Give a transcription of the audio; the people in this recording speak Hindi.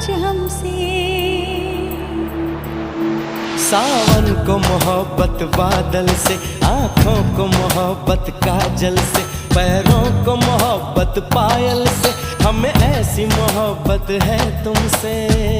कुछ हमसे। सावन को मोहब्बत बादल से, आँखों को मोहब्बत काजल से, पैरों को मोहब्बत पायल से, हमें ऐसी मोहब्बत है तुमसे।